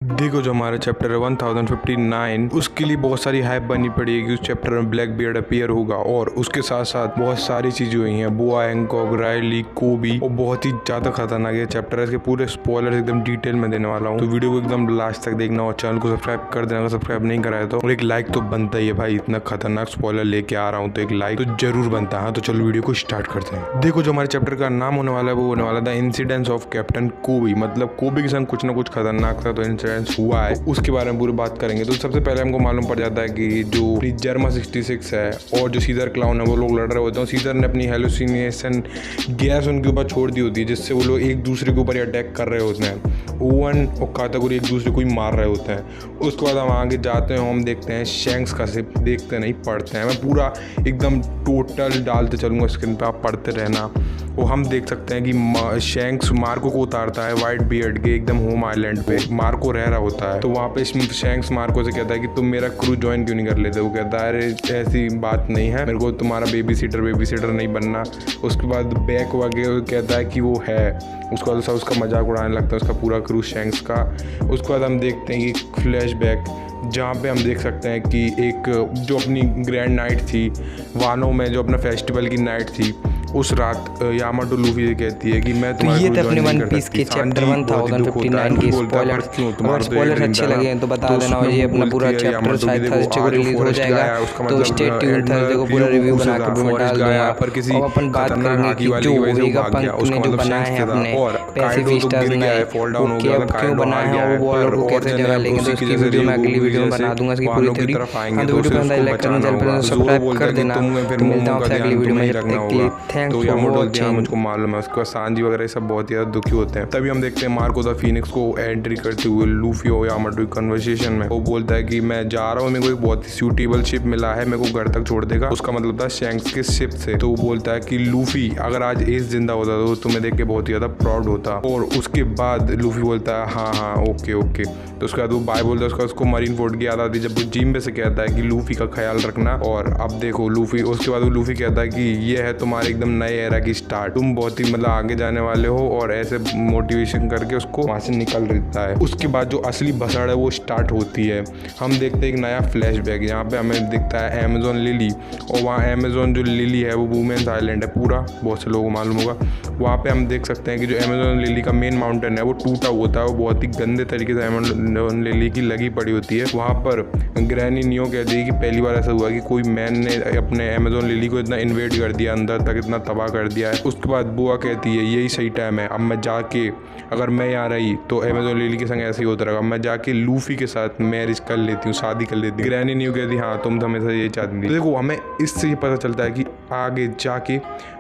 देखो जो हमारा चैप्टर है 1059 उसके लिए बहुत सारी हाइप बनी पड़ी है कि उस चैप्टर में ब्लैक बियर्ड अपीयर होगा और उसके साथ साथ बहुत सारी चीजें हुई हैं। बोआ, हैंकॉक, रायली, कोबी और बहुत ही ज्यादा खतरनाक है चैप्टर है। इसके पूरे स्पॉयलर एकदम डिटेल में देने वाला हूँ, तो वीडियो को एकदम लास्ट तक देखना और चैनल को सब्सक्राइब कर देना अगर सब्सक्राइब नहीं कराया तो। और एक लाइक तो बनता ही है भाई, इतना खतरनाक स्पॉयलर लेके आ रहा हूँ तो एक लाइक तो जरूर बनता है। तो चलो वीडियो को स्टार्ट करते हैं। देखो जो हमारे चैप्टर का नाम होने वाला है वो होने वाला था इंसिडेंट्स ऑफ कैप्टन कोबी, मतलब कोबी के संग कुछ ना कुछ खतरनाक था तो इंसिडेंट्स हुआ है, उसके बारे में पूरी बात करेंगे। तो सबसे पहले हमको मालूम पड़ जाता है कि जो जर्मा 66 है और जो सीजर क्लाउन है वो लोग लड़ रहे होते हैं। सीजर ने अपनी हेलुसिनेशन गैस उनके ऊपर छोड़ दी होती है जिससे वो लोग एक दूसरे के ऊपर अटैक कर रहे होते हैं। ओवन और कातागुरी एक दूसरे को ही मार रहे होते हैं। उसके बाद हम आगे जाते हैं, हम देखते हैं शैंक्स का सिर्फ देखते नहीं पढ़ते हैं। मैं पूरा एकदम टोटल डालते चलूँगा स्क्रीन पर, आप पढ़ते रहना। वो हम देख सकते हैं कि शैंक्स मार्को को उतारता है वाइट बियर्ड के एकदम होम आइलैंड पे। मार्को रह रहा होता है तो वहाँ पे शैंक्स मार्को से कहता है कि तुम मेरा क्रू ज्वाइन क्यों नहीं कर लेते। वो कहता है अरे ऐसी बात नहीं है, मेरे को तुम्हारा बेबी सीटर नहीं बनना। उसके बाद बैक वगैरह कहता है कि वो है। उसके बाद उसका मजाक उड़ाने लगता है उसका पूरा क्रू शैंक्स का। उसके बाद हम देखते हैं कि फ्लैशबैक जहाँ पे हम देख सकते हैं कि एक जो अपनी ग्रैंड नाइट थी वानो में, जो अपना फेस्टिवल की नाइट थी, उस रात यामाटो लूफी से कहती है कि मैं तो ये थे अपने वन पीस के चैप्टर 1059 के स्पॉयलर्स। अगर स्पॉयलर्स अच्छे लगे तो बता देना। और ये अपना पूरा चैप्टर शायद थर्सडे को रिलीज हो जाएगा, तो स्टे ट्यून। थर्सडे को पूरा रिव्यू बना के मैं डाल दूंगा। अब अपन बात करेंगे कि जो वेगापंक ने जो बनाया है अपने पैसिफिक स्टार्स ने, वो क्यों बनाया है, वो वॉर को कैसे जगह लेंगे, तो उसकी वीडियो मैं अगली वीडियो में बना दूंगा इसकी पूरी थ्योरी। हाँ तो वीडियो पसंद आई लाइक करना, चैनल पर सब्सक्राइब कर देना। मिलता हूँ अगली वीडियो में, जब तक के लिए थैंक्स फॉर वॉचिंग। मुझको मालूम है उसका सांजी वगैरह सब बहुत ज़्यादा दुखी होते हैं। तभी हम देखते हैं मार्को द फीनिक्स को एंट्री करते हुए लूफी और यामाटो की कन्वर्सेशन में। वो बोलता है कि मैं जा रहा हूँ, मेरे को एक बहुत ही सूटेबल शिप मिला है, मेरे को घर तक छोड़ देगा। उसका मतलब था शैंक्स के शिप से। तो वो बोलता है कि लूफी अगर आज एस जिंदा होता तो तुम्हें देख के बहुत ही ज़्यादा प्राउड होता। और उसके बाद लूफी बोलता है हाँ ओके। तो उसके बाद वो बाय बोलता है। उसको मरीन फोर्ड की याद आती है जब वो जिम्बे से कहता है कि लूफी का ख्याल रखना। और अब देखो लूफी, उसके बाद वो लूफी कहता है कि ये है तुम्हारे एकदम नए एरा की स्टार्ट, तुम बहुत ही मतलब आगे जाने वाले हो। और ऐसे मोटिवेशन करके उसको वहाँ से निकल देता है। उसके बाद जो असली भसड़ है वो स्टार्ट होती है। हम देखते हैं एक नया फ्लैशबैक, यहाँ पे हमें दिखता है अमेजोन लिली। और वहाँ अमेजोन जो लिली है वो वुमेन्स आइलैंड है पूरा, बहुत से लोगों को मालूम होगा। वहाँ पे हम देख सकते हैं कि जो अमेजोन लिली का मेन माउंटेन है वो टूटा होता है, वो बहुत ही गंदे तरीके से अमेजोन लिली की लगी पड़ी होती है। वहाँ पर ग्रैनी नियो कहती है कि पहली बार ऐसा हुआ कि कोई मैन ने अपने अमेजोन लिली को इतना इन्वेड कर दिया, अंदर तक इतना तबाह कर दिया है। उसके बाद बुआ कहती है यही सही टाइम है, अब मैं जाके, अगर मैं यहाँ रही तो अमेजोन लिली के संग ऐसे ही होता रहेगा, मैं जाके लूफी के साथ मैरिज कर लेती हूँ, शादी कर लेती हूँ। ग्रैनी न्यू कहती हाँ तुम तो हमेशा यही चाहती थी। तो देखो हमें इससे ये पता चलता है कि आगे जाके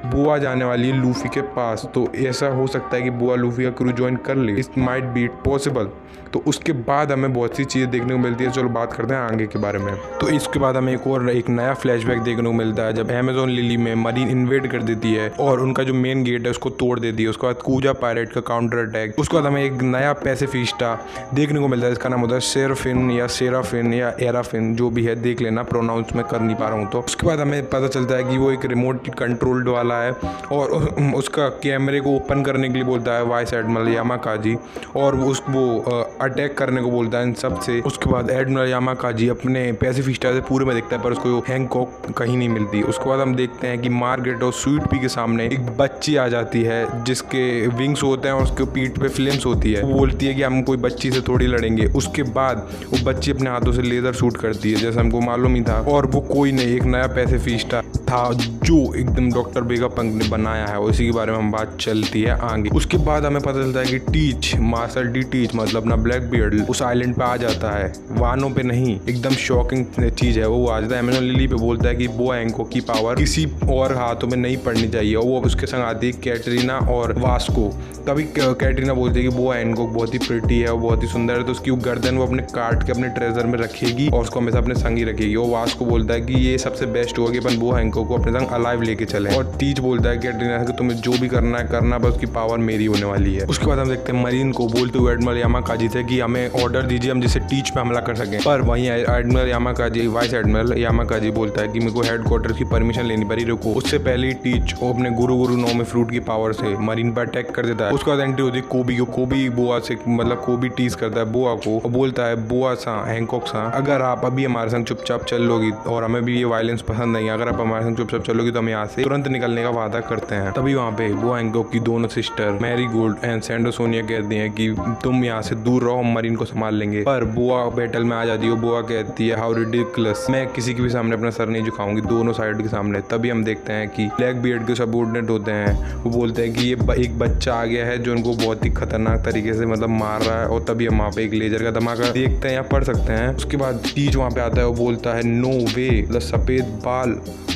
बुआ जाने वाली है लूफी के पास। तो ऐसा हो सकता है कि बुआ लूफी का क्रू ज्वाइन कर ले, इट माइट बी पॉसिबल। तो उसके बाद हमें बहुत सी चीज़ें देखने को मिलती है। चलो बात करते हैं आगे के बारे में। तो इसके बाद हमें एक नया फ्लैशबैक देखने को मिलता है जब अमेजोन लिली में मरीन इन्वेड कर देती है और उनका जो मेन गेट है उसको तोड़ देती है। उसके बाद कूजा पायरेट का काउंटर अटैक। उसके बाद हमें एक नया पैसिफिस्टा देखने को मिलता है, इसका नाम होता है सेराफिन या एराफिन, जो भी है देख लेना, प्रोनाउंस में कर नहीं पा रहा हूँ। तो उसके बाद हमें पता चलता है कि वो एक रिमोट कंट्रोल्ड वाला है और उसका कैमरे को ओपन करने के लिए बोलता है वाइस एडमिरल यामाकाजी, और वो अटैक करने को बोलता है इन सब से। उसके बाद एडमिरल यामाकाजी अपने पैसिफिस्टा से पूरे में देखता है पर उसको हैंकॉक कहीं नहीं मिलती। उसके बाद हम देखते हैं कि मार्गरेट और स्वीट पी के सामने एक बच्ची आ जाती है जिसके विंग्स होते हैं और उसके पीठ पे फ्लेम्स होती है। वो बोलती है कि हम कोई बच्ची से थोड़ी लड़ेंगे। उसके बाद वो बच्ची अपने हाथों से लेजर शूट करती है जैसे हमको मालूम ही था, और वो कोई नहीं, एक नया पैसिफिस्टा था जो एकदम डॉक्टर वेगापंक ने बनाया है। उसी के बारे में हम बात चलती है आगे। उसके बाद हमें पता चलता है कि टीच मार्शल डी टीच मतलब अपना ब्लैक बियर्ड उस आइलैंड पे आ जाता है, वानों पे नहीं। एकदम शॉकिंग चीज है, वो आ जाता है अमेजोन लिली पे, बोलता है कि बोआ हैंकॉक की पावर किसी और हाथों में नहीं पड़नी चाहिए। और वो उसके संग आती है कैटरीना और वास्को। तभी कैटरीना बोलती है कि बोआ हैंकॉक बहुत ही प्रिटी है और बहुत ही सुंदर है, तो उसकी गर्दन वो अपने काट के अपने ट्रेजर में रखेगी और उसको हमेशा अपने संग ही रखेगी। और वास्को बोलता है कि ये सबसे बेस्ट होगा कि अपन बोआ हैंकॉक को अपने संग अलाइव लेके चले। और टीच बोलता है कैटरीना कि तुम्हें जो भी करना है करना, बस उसकी पावर मेरी होने वाली है। उसके बाद हम देखते हैं मरीन को बोलते हुए एडमिरल यामाकाजी से कि हमें ऑर्डर दीजिए हम जिससे टीच पे हमला कर सकें। पर वहीं एडमिरल यामाकाजी, वाइस एडमिरल यामाकाजी बोलता है कि मेरे को हेडक्वार्टर की परमिशन लेनी पड़ी, रुको। उससे पहले ही टीच अपने गुरु नोमी फ्रूट की पावर से मरीन पर अटैक कर देता है। उसके बाद एंट्री होती है कोबी को। कोबी बोआ से मतलब कोबी टीज करता है बोआ को और बोलता है बोआ सा, हैंकॉक सा, अगर आप अभी हमारे संग चुपचाप चल लोगी और हमें भी ये वायलेंस पसंद नहीं है, अगर आप हमारे संग चुपचाप चलोगी तो हम यहाँ से तुरंत निकलने का वादा करते हैं। तभी वहाँ पे बोआ हैंकॉक की दोनों सिस्टर मैरी गोल्ड एंड सैंडो सोनिया कहती हैं कि तुम यहाँ से दूर रहो, हम मरीन को संभाल लेंगे। पर बोआ बैटल में आ जाती है। बोआ कहती है हाउ रिडिकुलस, मैं किसी के भी सामने अपना सर नहीं झुकाऊंगी, दोनों साइड के सामने। तभी हम देखते हैं कि ब्लैक बियर्ड के सबऑर्डिनेट होते हैं, वो बोलते हैं कि ये एक बच्चा आ गया है जो उनको बहुत ही खतरनाक तरीके से मतलब मार रहा है। और तभी हम वहाँ पे एक लेजर का धमाका देखते हैं या पढ़ सकते हैं। उसके बाद टीच वहाँ पे आता है, वो बोलता है नो वे, मतलब सफेद बाल,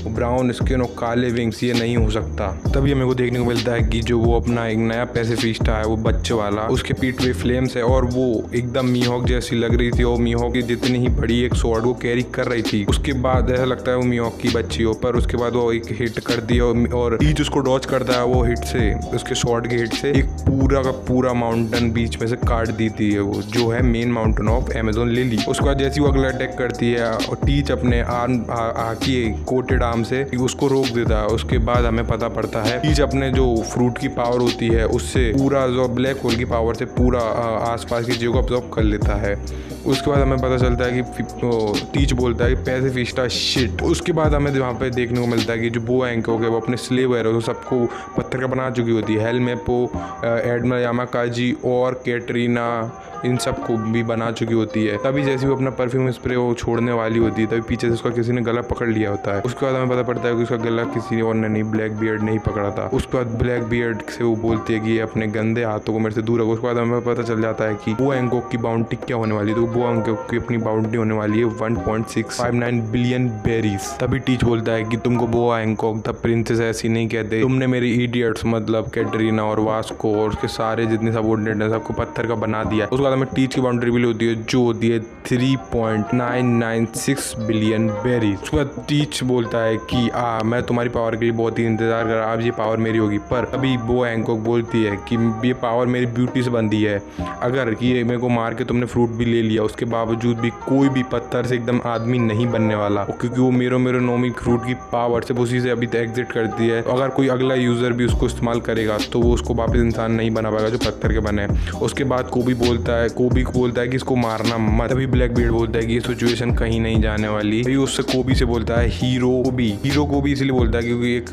ब्राउन स्किन और काले विंग्स, ये नहीं हो सकता। तभी हमें को देखने को मिलता है कि जो वो अपना एक नया पैसिफिस्टा है, वो बच्चे वाला, उसके पीठ पे फ्लेम्स है और वो एकदम मीहॉक जैसी लग रही थी और मीहॉक की जितनी ही बड़ी एक स्वॉर्ड वो कैरी कर रही थी। उसके बाद ऐसा लगता है वो मीहॉक की बच्ची हो, पर उसके बाद वो एक हिट करती है और टीच उसको डॉच करता है। वो हिट से, उसके शॉर्ट के हिट से एक पूरा का पूरा माउंटेन बीच में से काट देती है, वो जो है main mountain of Amazon lily. उसके बाद जैसी वो अगला अटैक करती है और टीच अपने आकी कोटेड आर्म से उसको रोक देता है। उसके बाद हमें पता पड़ता है टीच अपने जो फ्रूट की पावर होती है उससे पूरा जो ब्लैक होल की पावर से पूरा आसपास की चीज़ों को अब्जॉर्ब कर लेता है। उसके बाद हमें पता चलता है कि टीच बोलता है कि पैसिफिस्टा शिट। उसके बाद हमें वहाँ पे देखने को मिलता है कि जो बोआ हैंकॉक है वो अपने स्लेव है तो सबको पत्थर का बना चुकी होती है। हेल मेपो, एडमिरल यामाकाजी और कैटरीना, इन सब को भी बना चुकी होती है। तभी जैसे वो अपना परफ्यूम स्प्रे वो छोड़ने वाली होती है, तभी पीछे से उसका किसी ने गला पकड़ लिया होता है। उसके बाद हमें पता पड़ता है कि उसका गला किसी और ने नहीं, ब्लैक बियर्ड नहीं पकड़ा था। उसके बाद ब्लैक बियर्ड से वो बोलती है कि ये अपने गंदे हाथों को मेरे से दूर रखो। उसके बाद हमें पता चल जाता है कि बोआ हैंकॉक की बाउंड्री क्या होने वाली है। तो बोआ हैंकॉक की अपनी बाउंड्री होने वाली है 1.659 बिलियन बेरीज। तभी टीच बोलता है कि तुमको बोआ हैंकॉक द प्रिंसेस ऐसी नहीं कहते, तुमने मेरे इडियट्स मतलब कैटरीना और वास्को और उसके सारे जितने सबऑर्डिनेट हैं सबको पत्थर का बना दिया। उसके बाद हमें टीच की बाउंड्री भी होती है जो होती है 3.996 बिलियन बेरीज। उसके बाद टीच बोलता है कि मैं तुम्हारी पावर के लिए बहुत ही इंतजार कर रहा, अब ये पावर मेरी होगी। पर अभी बोआ हैंकॉक बोलती है कि ये पावर मेरी ब्यूटी से बंधी है, अगर ये मेरे को मार के तुमने फ्रूट भी ले लिया उसके बावजूद भी कोई भी पत्थर से एकदम आदमी नहीं बनने वाला, क्योंकि वो मेरो नोमी फ्रूट की पावर से उसी से अभी तक एग्जिट करती है। अगर कोई अगला यूजर भी उसको इस्तेमाल करेगा तो वो उसको वापस इंसान नहीं बना पाएगा जो पत्थर के बने। उसके बाद कोबी बोलता है कि इसको मारना मत। तभी ब्लैक बियर्ड बोलता है कि ये सिचुएशन कहीं नहीं जाने वाली। तभी उससे कोबी से बोलता है हीरो को भी इसलिए बोलता है क्योंकि एक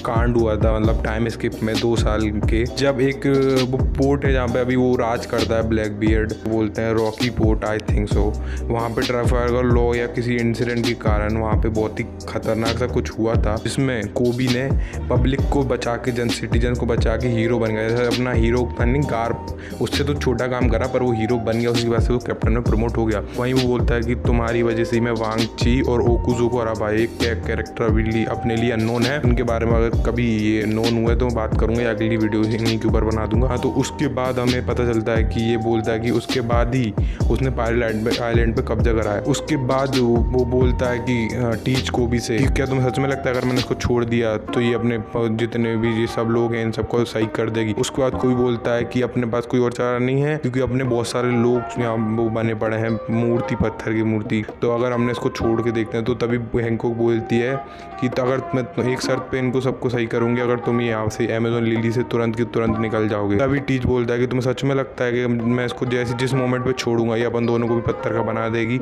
कांड हुआ था मतलब टाइम स्किप में 2 साल के, जब एक वो पोर्ट है जहाँ पे अभी वो राज करता है ब्लैक बियर्ड, बोलते हैं Rocky port I think so. वहाँ पे ट्रैफिकर लॉ या किसी इंसिडेंट के कारण वहाँ पे बहुत ही खतरनाक सा कुछ हुआ था जिसमें कोबी ने पब्लिक को बचा के सिटीजन को बचा के हीरो बन गया। जैसे अपना हीरो गार्प उससे तो छोटा काम करा पर वो हीरो बन गया, उसकी वजह से वो कैप्टन में प्रमोट हो गया। वहीं वो बोलता है कि तुम्हारी वजह से मैं वांग ची और ओकुजो को हरा पाया। एक कैरेक्टर अपने लिए अननोन है, उनके बारे में अगर कभी ये नोन हुए तो मैं बात करूंगा या अगली वीडियो इन्हीं के ऊपर बना दूंगा। हाँ, तो उसके बाद हमें पता चलता है कि ये बोलता है कि उसके बाद ही उसने पायरेट आइलैंड पे कब्जा करा है। उसके बाद वो बोलता है कि टीच कोबी से क्या तुम्हें सच में लगता है अगर मैंने इसको छोड़ दिया तो ये अपने जितने भी ये सब लोग हैं इन सबको सही कर देगी। उसके बाद कोई बोलता है कि अपने पास कोई और चारा नहीं है क्योंकि अपने बहुत सारे लोग यहाँ वो बने पड़े हैं मूर्ति, पत्थर की मूर्ति, तो अगर हमने इसको छोड़ के देखते हैं तो तभी हैंकॉक बोलती है कि अगर मैं एक शर्त पे इनको सबको सही करूंगी, अगर तुम यहाँ से अमेज़न लिली से तुरंत की तुरंत निकल जाओगे। तभी टीच बोलता है कि तुम्हें सच में लगता है कि मैं इसको जैसे जिस मोमेंट पे छोड़ूंगा ये अपन दोनों को भी पत्थर का बना देगी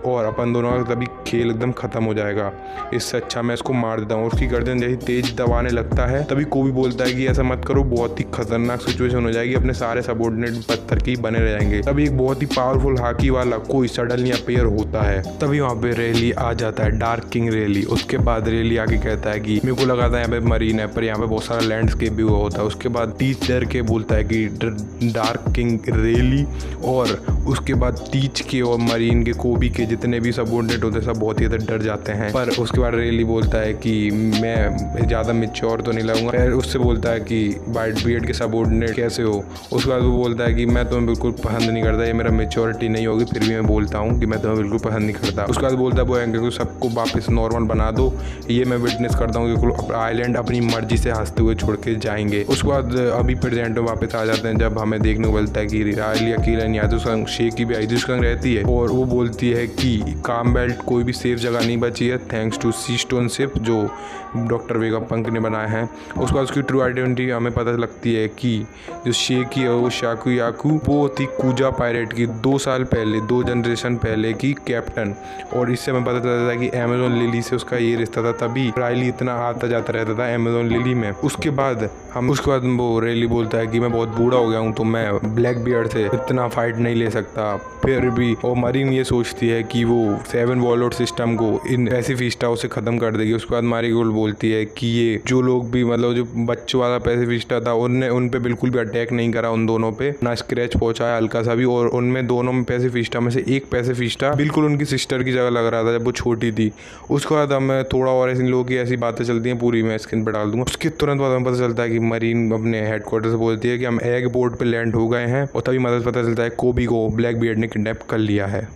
और अपन दोनों का तभी खेल एकदम खत्म हो जाएगा, इससे अच्छा मैं इसको मार देता हूँ। उसकी गर्दन जैसे तेज दबाने लगता है तभी कोबी बोलता है कि ऐसा मत करो, बहुत ही खतरनाक सिचुएशन हो जाएगी, अपने सारे सबऑर्डिनेट पत्थर के ही बने रह जाएंगे। तभी एक बहुत ही पावरफुल हाकी वाला कोई सडनली अपीयर होता है। तभी वहाँ पे रेली आ जाता है, डार्क किंग रेली। उसके बाद रेली आके कहता है कि मेरे को लगा था यहाँ पे मरीन है पर यहाँ पे बहुत सारा लैंडस्केप भी हुआ होता है। उसके बाद टीच डर के बोलता है कि डार्क किंग रेली, और उसके बाद टीच के और मरीन के कोबी के जितने भी सबऑर्डिनेट होते हैं सब बहुत ही ज़्यादा डर जाते हैं। पर उसके बाद रेली बोलता है कि मैं ज़्यादा मैच्योर तो नहीं लगूंगा। फिर उससे बोलता है कि वाइट बियर्ड के सबऑर्डिनेट कैसे हो। उसके बाद वो बोलता है कि मैं तुम्हें बिल्कुल पसंद नहीं करता, ये मेरा मैच्योरिटी नहीं होगी, फिर भी मैं बोलता हूँ कि मैं तुम्हें बिल्कुल पसंद नहीं करता। उसके बाद बोलता है वो सबको वापस नॉर्मल बना दो, ये ये मैं विटनेस करता हूँ कि आइलैंड अपनी मर्जी से हंसते हुए छोड़ के जाएंगे। उसके बाद अभी प्रेजेंट में वापस आ जाते हैं, जब हमें देखने को मिलता है कि रायली अकेला नहीं आती, उसका शेख की भी आई रहती है और वो बोलती है कि काम बेल्ट कोई भी सेफ जगह नहीं बची है thanks to sea stone ship जो डॉक्टर वेगापंक ने बनाया है। उसके बाद उसकी ट्रू आइडेंटिटी हमें पता लगती है कि जो शेखी है वो शाकू याकू वो थी कूजा पायरेट की 2 साल पहले, 2 जनरेशन पहले की कैप्टन। और इससे हमें पता चलता था कि अमेजोन लिली से उसका ये रिश्ता था, तभी रायली इतना आता जाता रहता था अमेजोन लिली में। उसके बाद वो रेली बोलता है कि मैं बहुत बूढ़ा हो गया हूँ तो मैं ब्लैक बियर्ड से इतना फाइट नहीं ले सकता। फिर भी और मरीन ये सोचती है कि वो 7 वॉलआउट सिस्टम को इन पैसिफिस्टा से ख़त्म कर देगी। उसके बाद मारीगोल्ड बोलती है कि ये जो लोग भी मतलब जो बच्चों वाला पैसिफिस्टा था उनने उन पे बिल्कुल भी अटैक नहीं करा, उन दोनों पे ना स्क्रैच पहुंचाया हल्का सा भी। और उनमें दोनों में पैसिफिस्टा में से एक पैसिफिस्टा बिल्कुल उनकी सिस्टर की जगह लग रहा था जब वो छोटी थी। उसके बाद हमें थोड़ा और ऐसे लोगों की ऐसी बातें चलती हैं, पूरी मैं स्क्रीन पर डाल दूंगा। उसके तुरंत बाद हमें पता चलता है कि मरीन अपने हेडक्वार्टर से बोलती है कि हम एग बोर्ड पे लैंड हो गए हैं और तभी मदद पता चलता है कोबी को ब्लैक बियर्ड ने किडनैप कर लिया है।